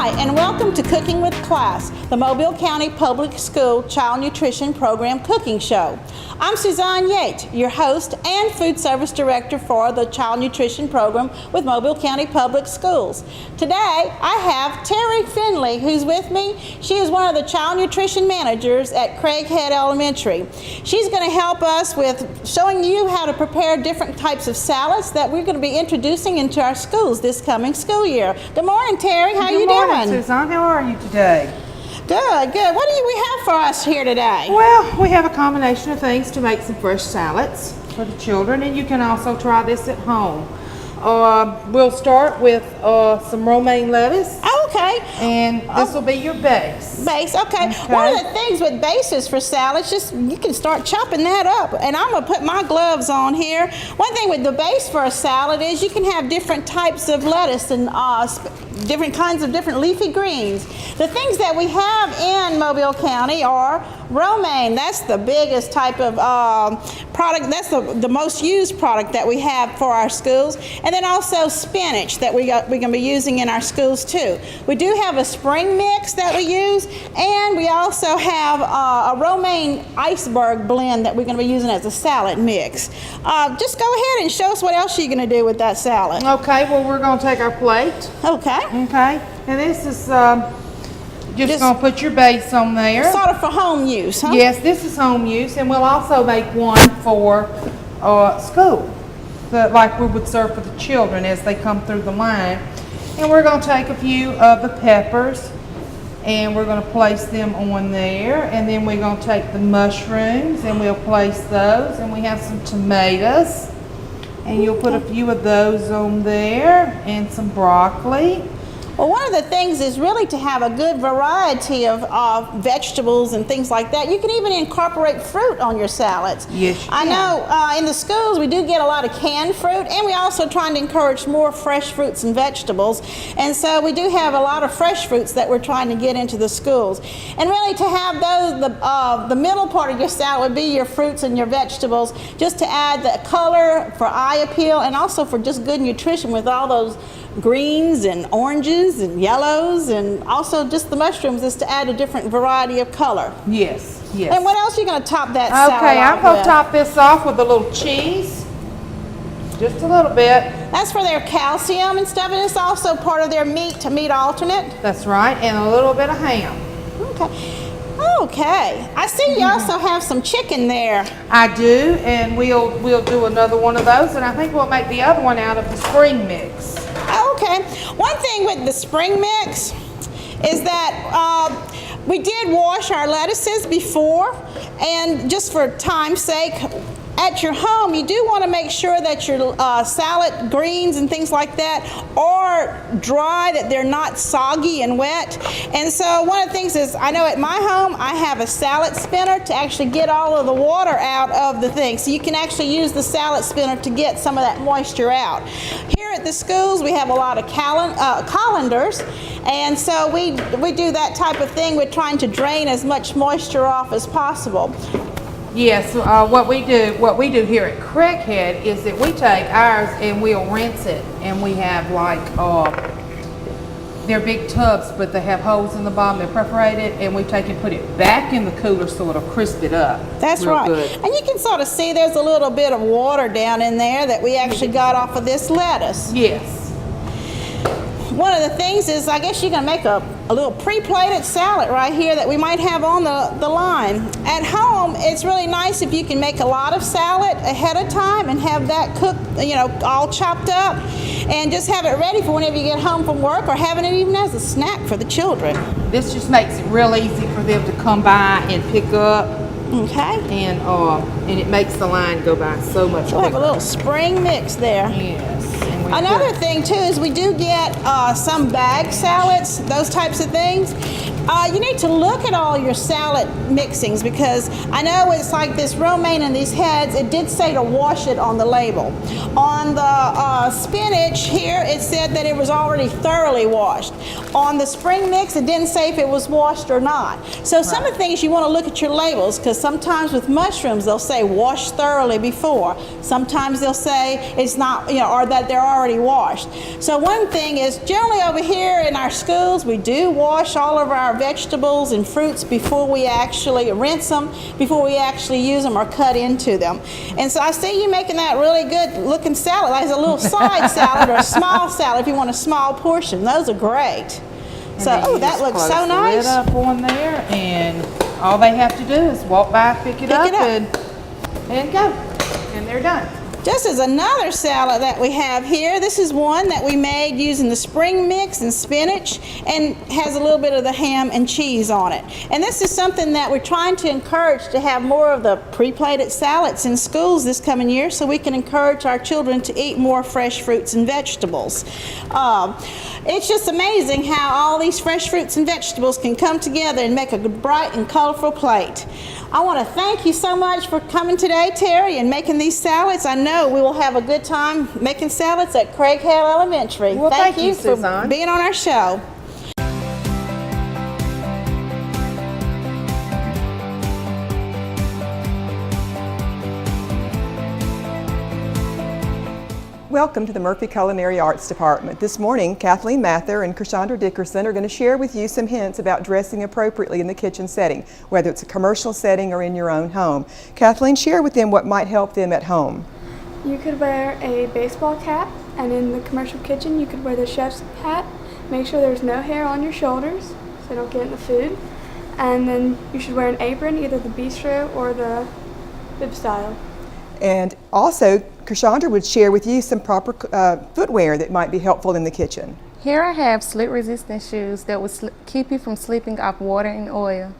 Hi, and welcome to Cooking with Class, the Mobile County Public School Child Nutrition Program cooking show. I'm Suzanne Yates, your host and food service director for the Child Nutrition Program with Mobile County Public Schools. Today, I have Terry Finley, who's with me. She is one of the child nutrition managers at Craighead Elementary. She's going to help us with showing you how to prepare different types of salads that we're going to be introducing into our schools this coming school year. Good morning, Terry. How are you doing? Good morning, Suzanne. How are you today? Good, good. What do we have for us here today? Well, we have a combination of things to make some fresh salads for the children, and you can also try this at home. We'll start with some romaine lettuce. Okay. And this will be your base. Base, okay. One of the things with bases for salads, just you can start chopping that up. And I'm going to put my gloves on here. One thing with the base for a salad is you can have different types of lettuce and different kinds of different leafy greens. The things that we have in Mobile County are romaine. That's the biggest type of product. That's the most used product that we have for our schools. And then also spinach that we're going to be using in our schools too. We do have a spring mix that we use, and we also have a romaine iceberg blend that we're going to be using as a salad mix. Just go ahead and show us what else you're going to do with that salad. Okay, well, we're going to take our plate. Okay. Okay, and this is just going to put your base on there. Sort of for home use, huh? Yes, this is home use, and we'll also make one for school, like we would serve for the children as they come through the line. And we're going to take a few of the peppers, and we're going to place them on there, and then we're going to take the mushrooms, and we'll place those, and we have some tomatoes, and you'll put a few of those on there, and some broccoli. Well, one of the things is really to have a good variety of vegetables and things like that. You can even incorporate fruit on your salads. Yes, you I can. know in the schools we do get a lot of canned fruit, and we also trying to encourage more fresh fruits and vegetables. And so we do have a lot of fresh fruits that we're trying to get into the schools. And really to have those, the middle part of your salad would be your fruits and your vegetables, just to add the color for eye appeal and also for just good nutrition with all those greens and oranges and yellows, and also just the mushrooms is to add a different variety of color. Yes, yes. And what else are you going to top that salad Okay, I'm off going with? to top this off with a little cheese, just a little bit. That's for their calcium and stuff, and it's also part of their meat-to-meat alternate. That's right, and a little bit of ham. Okay. Okay. I see you also have some chicken there. I do, and we'll do another one of those, and I think we'll make the other one out of the spring mix. Okay. One thing with the spring mix is that we did wash our lettuces before, and just for time's sake, at your home, you do want to make sure that your salad greens and things like that are dry, that they're not soggy and wet. And so one of the things is, I know at my home, I have a salad spinner to actually get all of the water out of the thing. So you can actually use the salad spinner to get some of that moisture out. Here at the schools, we have a lot of colanders, and so we do that type of thing. We're trying to drain as much moisture off as possible. Yes, what we do here at Craighead is that we take ours and we'll rinse it, and we have like they're big tubs, but they have holes in the bottom. They're perforated, and we take and put it back in the cooler so it'll crisp it up. That's real right. Good. And you can sort of see there's a little bit of water down in there that we actually got off of this lettuce. Yes. One of the things is, I guess you're going to make a little pre-plated salad right here that we might have on the line. At home, it's really nice if you can make a lot of salad ahead of time and have that cooked, all chopped up, and just have it ready for whenever you get home from work, or having it even as a snack for the children. This just makes it real easy for them to come by and pick up. Okay. And it makes the line go by so much quicker. We'll have a little spring mix there. Yes. Another thing too is we do get some bag salads, those types of things. You need to look at all your salad mixings, because I know it's like this romaine and these heads, it did say to wash it on the label. On the spinach here, it said that it was already thoroughly washed. on the spring mix, it didn't say if it was washed or not. So some of the things you want to look at your labels, because sometimes with mushrooms they'll say wash thoroughly before. Sometimes they'll say it's not, or that they're already washed. So one thing is, generally over here in our schools, we do wash all of our vegetables and fruits before we actually rinse them, before we actually use them or cut into them. And so I see you making that really good looking salad, like a little side salad or a small salad if you want a small portion. Those are great. So, that looks so nice. Close the lid up on there, and all they have to do is walk by, pick it up. And go. And they're done. Just as another salad that we have here, this is one that we made using the spring mix and spinach, and has a little bit of the ham and cheese on it. And this is something that we're trying to encourage, to have more of the pre-plated salads in schools this coming year, so we can encourage our children to eat more fresh fruits and vegetables. It's just amazing how all these fresh fruits and vegetables can come together and make a bright and colorful plate. I want to thank you so much for coming today, Terry, and making these salads. I know we will have a good time making salads at Craig Hale Elementary. Well, thank you, for Suzanne, being on our show. Welcome to the Murphy Culinary Arts Department. This morning, Kathleen Mather and Krishandra Dickerson are going to share with you some hints about dressing appropriately in the kitchen setting, whether it's a commercial setting or in your own home. Kathleen, share with them what might help them at home. You could wear a baseball cap, and in the commercial kitchen you could wear the chef's hat. Make sure there's no hair on your shoulders so they don't get in the food. And then you should wear an apron, either the bistro or the bib style. And also, Krishandra would share with you some proper footwear that might be helpful in the kitchen. Here I have slip-resistant shoes that will keep you from slipping off water and oil.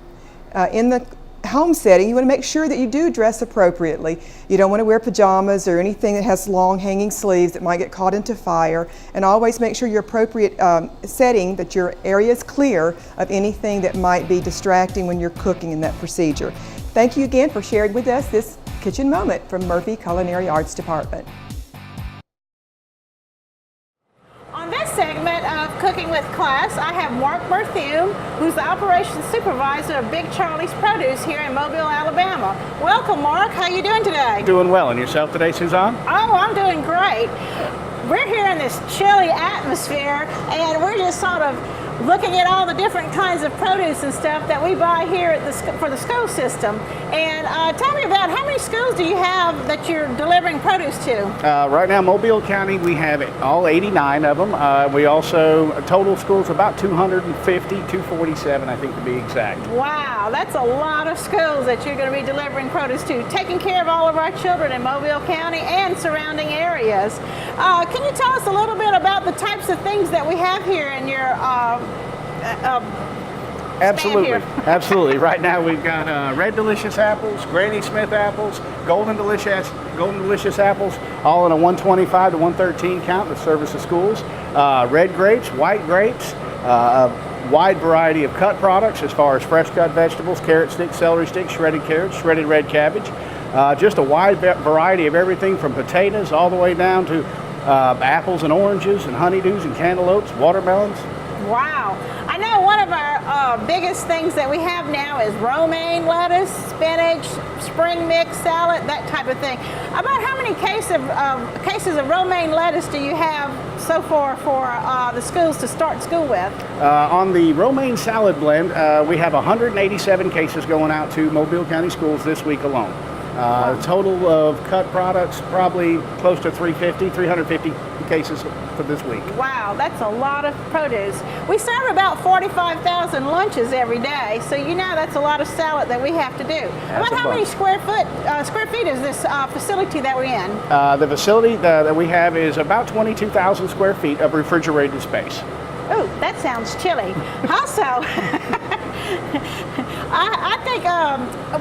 In the home setting, you want to make sure that you do dress appropriately. You don't want to wear pajamas or anything that has long hanging sleeves that might get caught into fire. And always make sure your appropriate setting, that your area is clear of anything that might be distracting when you're cooking in that procedure. Thank you again for sharing with us this kitchen moment from Murphy Culinary Arts Department. On this segment of Cooking with Class, I have Mark Berthume, who's the operations supervisor of Big Charlie's Produce here in Mobile, Alabama. Welcome, Mark. How you doing today? Doing well. And yourself today, Suzanne? Oh, I'm doing great. We're here in this chilly atmosphere, and we're just sort of looking at all the different kinds of produce and stuff that we buy here at for the school system. And tell me about how many schools do you have that you're delivering produce to? Right now, Mobile County, we have all 89 of them. We also, total schools, about 250, 247, I think to be exact. Wow, that's a lot of schools that you're going to be delivering produce to, taking care of all of our children in Mobile County and surrounding areas. Can you tell us a little bit about the types of things that we have here in your Absolutely, absolutely. Right now we've got Red Delicious apples, Granny Smith apples, Golden Delicious apples, all in a 125 to 113 count to service the schools. Red grapes, white grapes, a wide variety of cut products as far as fresh cut vegetables, carrot sticks, celery sticks, shredded carrots, shredded red cabbage. Just a wide variety of everything from potatoes all the way down to apples and oranges and honeydews and cantaloupes, watermelons. Wow. I know one of our biggest things that we have now is romaine lettuce, spinach, spring mix salad, that type of thing. About how many cases of romaine lettuce do you have so far for the schools to start school with? On the romaine salad blend, we have 187 cases going out to Mobile County schools this week alone. Total of cut products, probably close to 350 cases for this week. Wow, that's a lot of produce. We serve about 45,000 lunches every day, so you know that's a lot of salad that we have to do. About how many square feet is this facility that we're in? The facility that we have is about 22,000 square feet of refrigerated space. Oh, that sounds chilly. Also, I think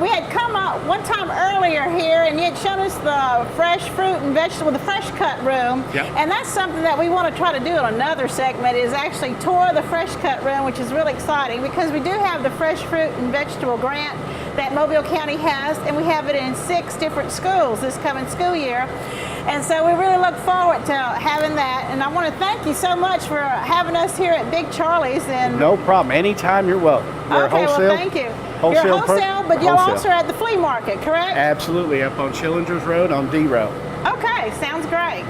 we had come out one time earlier here and you had shown us the fresh fruit and vegetable, the fresh cut room. Yep. And that's something that we want to try to do in another segment, is actually tour the fresh cut room, which is really exciting because we do have the fresh fruit and vegetable grant that Mobile County has, and we have it in 6 different schools this coming school year. And so we really look forward to having that. And I want to thank you so much for having us here at Big Charlie's. And No problem. Anytime, you're welcome. We're okay, wholesale. well, thank you. Wholesale You're wholesale, but you're wholesale. also at the flea market, correct? Absolutely, up on Schillinger's Road on D Road. Okay, sounds great.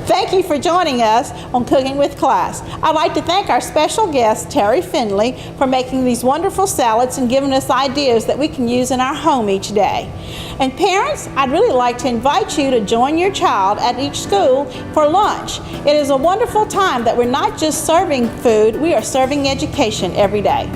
Thank you for joining us on Cooking with Class. I'd like to thank our special guest, Terry Finley, for making these wonderful salads and giving us ideas that we can use in our home each day. And parents, I'd really like to invite you to join your child at each school for lunch. It is a wonderful time that we're not just serving food, we are serving education every day.